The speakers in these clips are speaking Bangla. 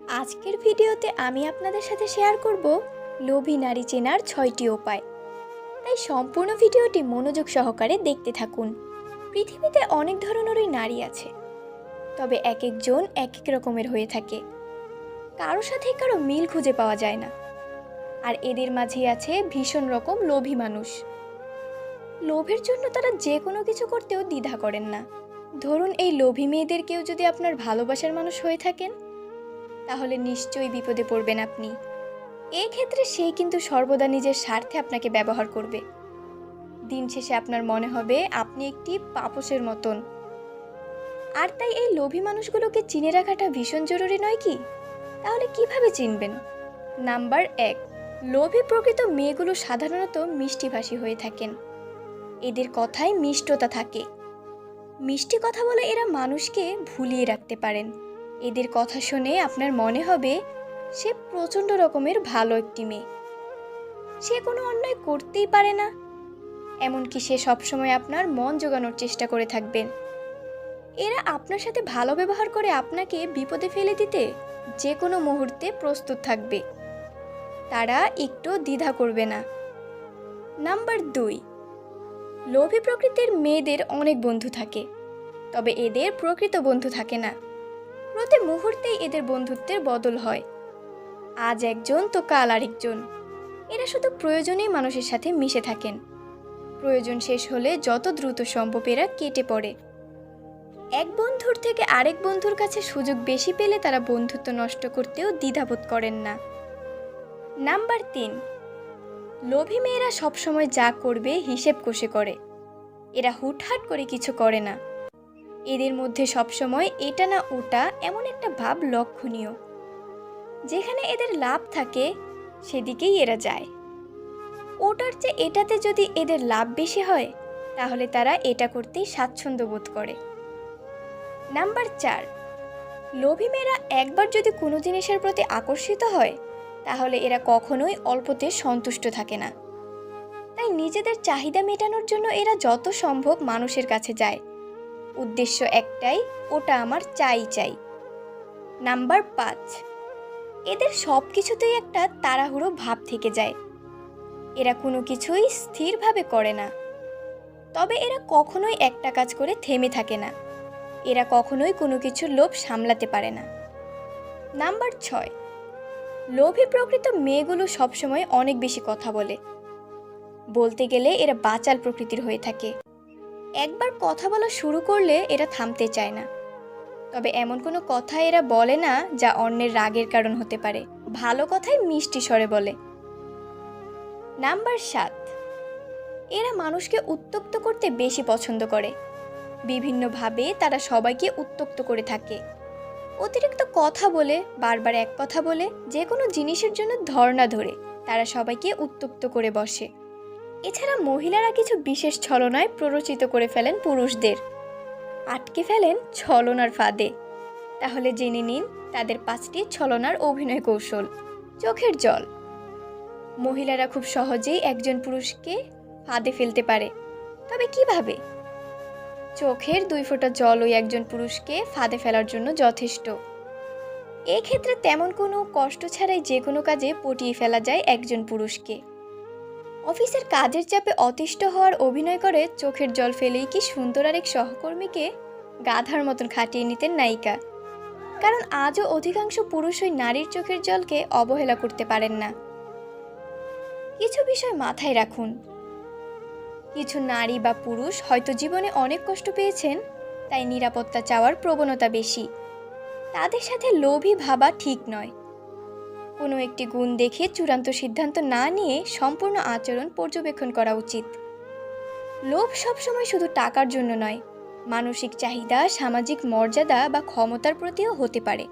আজকের ভিডিওতে আমি আপনাদের সাথে শেয়ার করব লোভী নারী চেনার 6টি উপায়। তাই সম্পূর্ণ ভিডিওটি মনোযোগ সহকারে দেখতে থাকুন। পৃথিবীতে অনেক ধরনেরই নারী আছে, তবে এক একজন এক এক রকমের হয়ে থাকে। কারো সাথে কারো মিল খুঁজে পাওয়া যায় না। আর এদের মাঝেই আছে ভীষণ রকম লোভী মানুষ। লোভের জন্য তারা যে কোনো কিছু করতেও দ্বিধা করেন না। ধরুন এই লোভী মেয়েদের কেউ যদি আপনার ভালোবাসার মানুষ হয়ে থাকেন, তাহলে নিশ্চয়ই বিপদে পড়বেন আপনি। এই ক্ষেত্রে সেই কিন্তু সর্বদা নিজের স্বার্থে আপনাকে ব্যবহার করবে। দিন শেষে আপনার মনে হবে আপনি একটি পাপোশের মতন। আর তাই এই লোভী মানুষগুলোকে চিনে রাখাটা ভীষণ জরুরি নয় কি? তাহলে কিভাবে চিনবেন? নাম্বার 1, লোভী প্রকৃত মেয়েগুলো সাধারণত মিষ্টিভাষী হয়ে থাকেন। এদের কথায় মিষ্টতা থাকে। মিষ্টি কথা বলে এরা মানুষকে ভুলিয়ে রাখতে পারেন। এদের কথা শুনে আপনার মনে হবে সে প্রচণ্ড রকমের ভালো একটি মেয়ে, সে কোনো অন্যায় করতেই পারে না। এমনকি সে সবসময় আপনার মন জোগানোর চেষ্টা করে থাকবেন। এরা আপনার সাথে ভালো ব্যবহার করে আপনাকে বিপদে ফেলে দিতে যে কোনো মুহূর্তে প্রস্তুত থাকবে। তারা একটু দ্বিধা করবে না। নাম্বার 2, লোভী প্রকৃতির মেয়েদের অনেক বন্ধু থাকে, তবে এদের প্রকৃত বন্ধু থাকে না। প্রতি মুহূর্তেই এদের বন্ধুত্বের বদল হয়। আজ একজন তো কাল আরেকজন। এরা শুধু প্রয়োজনেই মানুষের সাথে মিশে থাকেন। প্রয়োজন শেষ হলে যত দ্রুত সম্ভব এরা কেটে পড়ে। এক বন্ধুর থেকে আরেক বন্ধুর কাছে সুযোগ বেশি পেলে তারা বন্ধুত্ব নষ্ট করতেও দ্বিধাবোধ করেন না। নাম্বার 3, লোভী মেয়েরা সবসময় যা করবে হিসেব কষে করে। এরা হুটহাট করে কিছু করে না। এদের মধ্যে সবসময় এটা না ওটা এমন একটা ভাব লক্ষণীয়। যেখানে এদের লাভ থাকে সেদিকেই এরা যায়। ওটার চেয়ে এটাতে যদি এদের লাভ বেশি হয়, তাহলে তারা এটা করতেই স্বাচ্ছন্দ্য বোধ করে। নাম্বার 4, লোভী মেয়েরা একবার যদি কোনো জিনিসের প্রতি আকর্ষিত হয়, তাহলে এরা কখনোই অল্পতে সন্তুষ্ট থাকে না। তাই নিজেদের চাহিদা মেটানোর জন্য এরা যত সম্ভব মানুষের কাছে যায়। উদ্দেশ্য একটাই, ওটা আমার চাই চাই। নাম্বার 5, এদের সব কিছুতেই একটা তাড়াহুড়ো ভাব থেকে যায়। এরা কোনো কিছুই স্থিরভাবে করে না। তবে এরা কখনোই একটা কাজ করে থেমে থাকে না। এরা কখনোই কোনো কিছুর লোভ সামলাতে পারে না। নাম্বার 6, লোভী প্রকৃত মেয়েগুলো সবসময় অনেক বেশি কথা বলে। বলতে গেলে এরা বাচাল প্রকৃতির হয়ে থাকে। একবার কথা বলা শুরু করলে এরা থামতে চায় না। তবে এমন কোনো কথা এরা বলে না যা অন্যের রাগের কারণ হতে পারে। ভালো কথাই মিষ্টি স্বরে বলে। নাম্বার 7, এরা মানুষকে উত্ত্যক্ত করতে বেশি পছন্দ করে। বিভিন্নভাবে তারা সবাইকে উত্ত্যক্ত করে থাকে। অতিরিক্ত কথা বলে, বারবার এক কথা বলে, যে কোনো জিনিসের জন্য ধর্ণা ধরে তারা সবাইকে উত্ত্যক্ত করে বসে। এছাড়া মহিলারা কিছু বিশেষ ছলনায় প্ররোচিত করে ফেলেন পুরুষদের, আটকে ফেলেন ছলনার ফাঁদে। তাহলে জেনে নিন তাদের 5টি ছলনার অভিনয় কৌশল। চোখের জল। মহিলারা খুব সহজেই একজন পুরুষকে ফাঁদে ফেলতে পারে। তবে কিভাবে? চোখের 2 ফোঁটা জলই একজন পুরুষকে ফাঁদে ফেলার জন্য যথেষ্ট। এক্ষেত্রে তেমন কোনো কষ্ট ছাড়াই যে কোনো কাজে পটিয়ে ফেলা যায় একজন পুরুষকে। অফিসের কাজের চাপে অতিষ্ঠ হওয়ার অভিনয় করে চোখের জল ফেলেই কি সুন্দর আরেক সহকর্মীকে গাধার মতন খাটিয়ে নিতেন নায়িকা। কারণ আজও অধিকাংশ পুরুষই নারীর চোখের জলকে অবহেলা করতে পারেন না। কিছু বিষয় মাথায় রাখুন। কিছু নারী বা পুরুষ হয়তো জীবনে অনেক কষ্ট পেয়েছেন, তাই নিরাপত্তা চাওয়ার প্রবণতা বেশি। তাদের সাথে লোভী ভাবা ঠিক নয়। কোনো একটি গুণ দেখে চূড়ান্ত সিদ্ধান্ত না নিয়ে সম্পূর্ণ আচরণ পর্যবেক্ষণ করা উচিত। লোভ সবসময় শুধু টাকার জন্য নয়, মানসিক চাহিদা, সামাজিক মর্যাদা বা ক্ষমতার প্রতিও হতে পারে।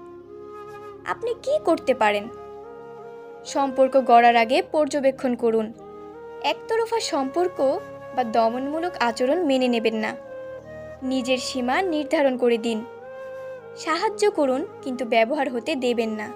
আপনি কি করতে পারেন? সম্পর্ক গড়ার আগে পর্যবেক্ষণ করুন। একতরফা সম্পর্ক বা দমনমূলক আচরণ মেনে নেবেন না। নিজের সীমা নির্ধারণ করে দিন। সাহায্য করুন, কিন্তু ব্যবহার হতে দেবেন না।